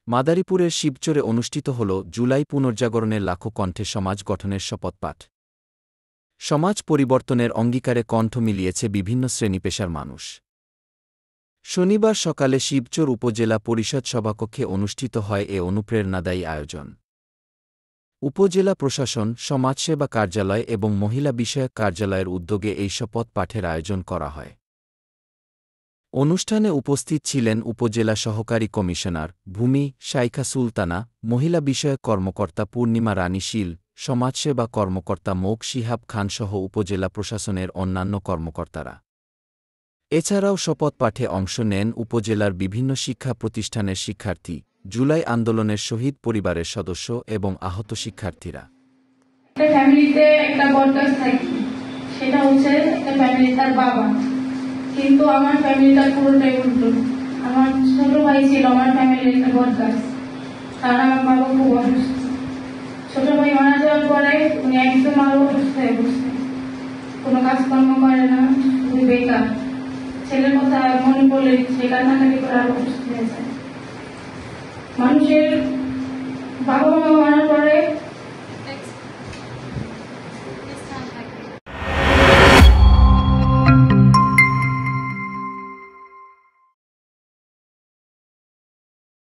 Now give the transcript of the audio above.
মাদারীপুরের শিবচরে অনুষ্ঠিত হল জুলাই পুনর্জাগরণের লাখো কণ্ঠে সমাজ গঠনের শপথপাঠ। সমাজ পরিবর্তনের অঙ্গীকারে কণ্ঠ মিলিয়েছে বিভিন্ন শ্রেণীপেশার মানুষ। শনিবার সকালে শিবচর উপজেলা পরিষদ সভাকক্ষে অনুষ্ঠিত হয় এ অনুপ্রেরণাদায়ী আয়োজন। উপজেলা প্রশাসন, সমাজসেবা কার্যালয় এবং মহিলা বিষয়ক কার্যালয়ের উদ্যোগে এই শপথ পাঠের আয়োজন করা হয়। অনুষ্ঠানে উপস্থিত ছিলেন উপজেলা সহকারী কমিশনার ভূমি শাইখা সুলতানা, মহিলা বিষয়ক কর্মকর্তা পূর্ণিমা রানী শীল, সমাজসেবা কর্মকর্তা মোক শিহাব খানসহ উপজেলা প্রশাসনের অন্যান্য কর্মকর্তারা। এছাড়াও শপথ পাঠে অংশ নেন উপজেলার বিভিন্ন শিক্ষা প্রতিষ্ঠানের শিক্ষার্থী, জুলাই আন্দোলনের শহীদ পরিবারের সদস্য এবং আহত শিক্ষার্থীরা। একটা ফ্যামিলিতে একটা বটগাছ থাকে, সেটা হচ্ছে একটা ফ্যামিলি তার বাবা, কিন্তু আমার ফ্যামিলিটা পুরোটাই উল্টো। আমার ছোট ভাই ছিল আমার ফ্যামিলির একটা বটগাছ, কারণ আমার বাবা খুব অসুস্থ। ছোট ভাই মারা যাওয়ার পরে উনি একদম আরো অসুস্থ হয়ে বসছে, কোনো কাজকর্ম করে না, শুধু বেকার। ছেলের কথা মনে পড়লে সে কান্নাকাটি করে আরো অসুস্থ হয়ে যায়। মানুষের বাবা মা